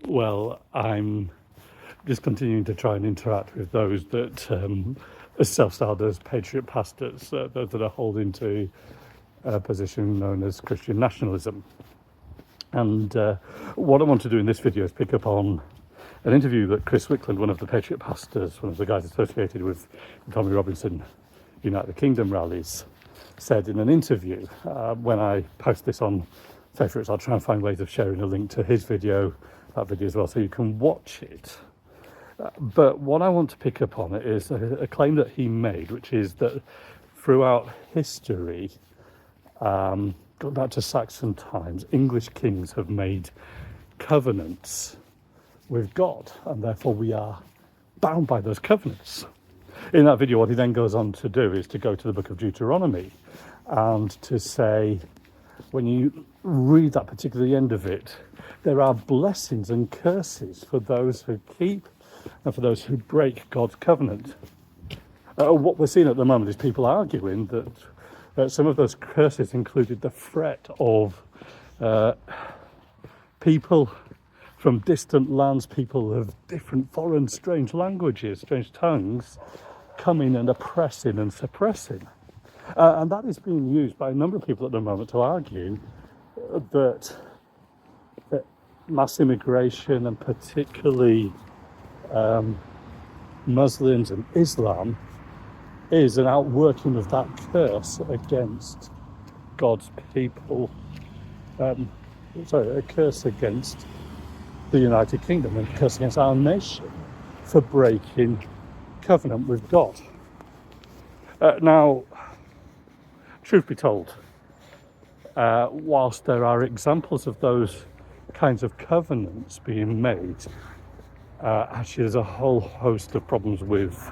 Well, I'm just continuing to try and interact with those that self-styled as patriot pastors, those that are holding to a position known as Christian nationalism. And what I want to do in this video is pick up on an interview that Chris Wickland, one of the patriot pastors, one of the guys associated with the Tommy Robinson United Kingdom rallies, said in an interview. When I post this on favourites, I'll try and find ways of sharing a link to his video, that video as well, so you can watch it. But what I want to pick up on is a claim that he made, which is that throughout history, going back to Saxon times, English kings have made covenants with God, and therefore we are bound by those covenants. In that video, what he then goes on to do is to go to the book of Deuteronomy and to say, when you read that, particularly the end of it, there are blessings and curses for those who keep and for those who break God's covenant. What we're seeing at the moment is people arguing that some of those curses included the threat of people from distant lands, people of different foreign strange languages, strange tongues, coming and oppressing and suppressing. And that is being used by a number of people at the moment to argue that mass immigration, and particularly Muslims and Islam, is an outworking of that curse against God's people. A curse against the United Kingdom and a curse against our nation for breaking covenant with God. Now, truth be told, whilst there are examples of those kinds of covenants being made, actually there's a whole host of problems with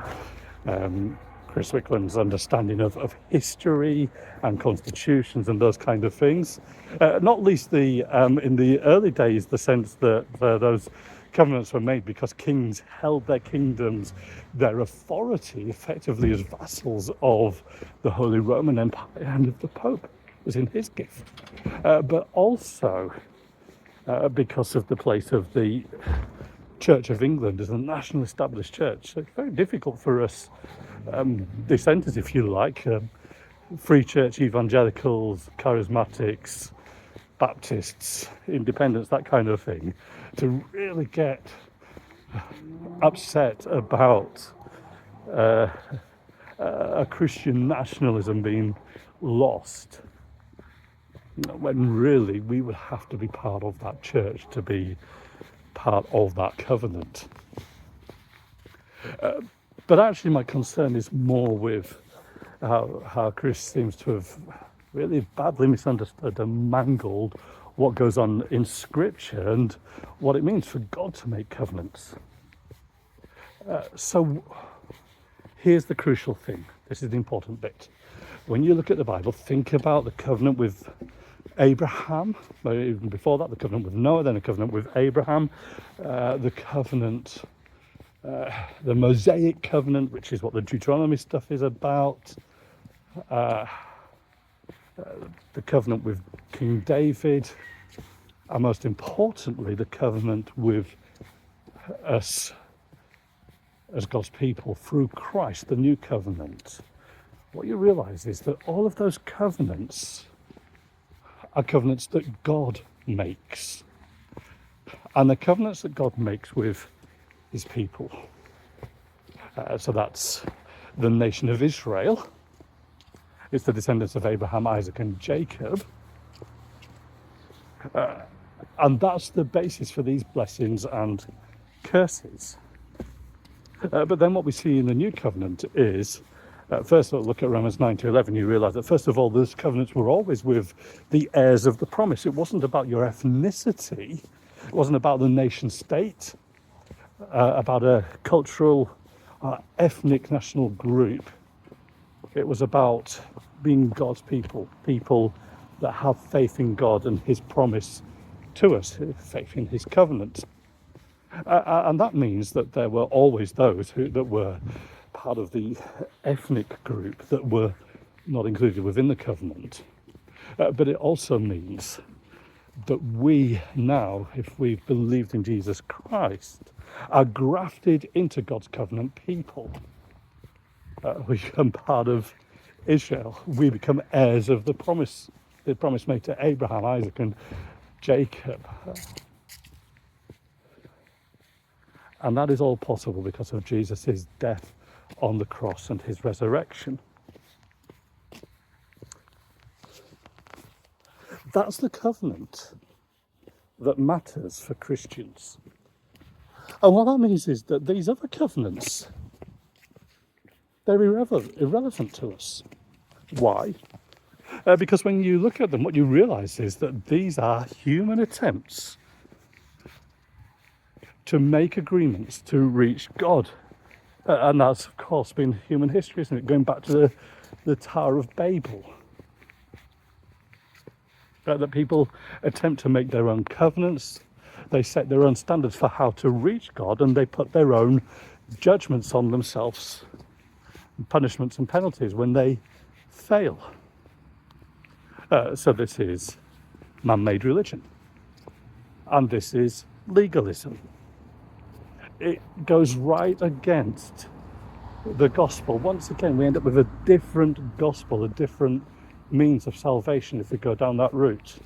Chris Wickland's understanding of history and constitutions and those kind of things. Not least in the early days, the sense that those covenants were made because kings held their kingdoms, their authority effectively as vassals of the Holy Roman Empire and of the Pope was in his gift. But also because of the place of the Church of England as a national established church. So it's very difficult for us dissenters, if you like, free church evangelicals, charismatics, Baptists, independents, that kind of thing, to really get upset about a Christian nationalism being lost, when really we would have to be part of that church to be part of that covenant. But actually my concern is more with how Chris seems to have really badly misunderstood and mangled what goes on in Scripture and what it means for God to make covenants. So here's the crucial thing. This is the important bit. When you look at the Bible, think about the covenant with Abraham, even before that, the covenant with Noah, then a covenant with Abraham, the covenant, the Mosaic covenant, which is what the Deuteronomy stuff is about, the covenant with King David, and most importantly, the covenant with us as God's people through Christ, the new covenant. What you realize is that all of those covenants are covenants that God makes. And the covenants that God makes with his people. So that's the nation of Israel. It's the descendants of Abraham, Isaac, and Jacob. And that's the basis for these blessings and curses. But then what we see in the new covenant is, first of all, look at Romans 9-11, you realise that first of all, those covenants were always with the heirs of the promise. It wasn't about your ethnicity, it wasn't about the nation state, about a cultural, ethnic national group. It was about being God's people, people that have faith in God and his promise to us, faith in his covenant. And that means that there were always those that were part of the ethnic group that were not included within the covenant. But it also means that we now, if we've believed in Jesus Christ, are grafted into God's covenant people. We become part of Israel. We become heirs of the promise made to Abraham, Isaac, and Jacob. And that is all possible because of Jesus' death on the cross and his resurrection. That's the covenant that matters for Christians. And what that means is that these other covenants, they're irrelevant to us. Why? Because when you look at them, what you realise is that these are human attempts to make agreements to reach God. And that's, of course, been human history, isn't it? Going back to the Tower of Babel. That people attempt to make their own covenants, they set their own standards for how to reach God, and they put their own judgments on themselves, punishments and penalties when they fail. So this is man-made religion, and this is legalism. It goes right against the gospel. Once again, we end up with a different gospel, a different means of salvation if we go down that route.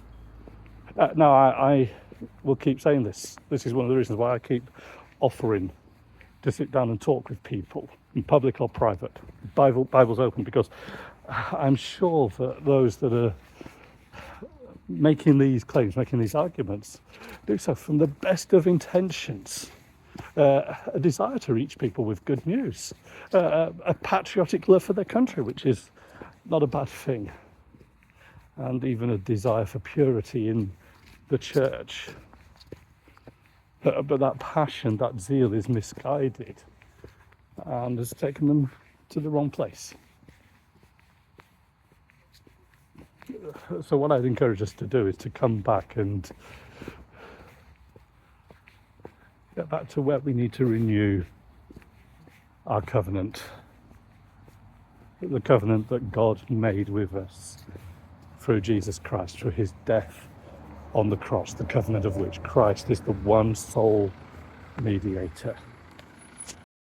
Now, I will keep saying this. This is one of the reasons why I keep offering to sit down and talk with people, in public or private. Bible's open, because I'm sure that those that are making these claims, making these arguments, do so from the best of intentions. A desire to reach people with good news, a patriotic love for their country, which is not a bad thing, and even a desire for purity in the church. But that passion, that zeal is misguided and has taken them to the wrong place. So what I'd encourage us to do is to come back and get back to where we need to renew our covenant, the covenant that God made with us through Jesus Christ, through his death on the cross, the covenant of which Christ is the one sole mediator.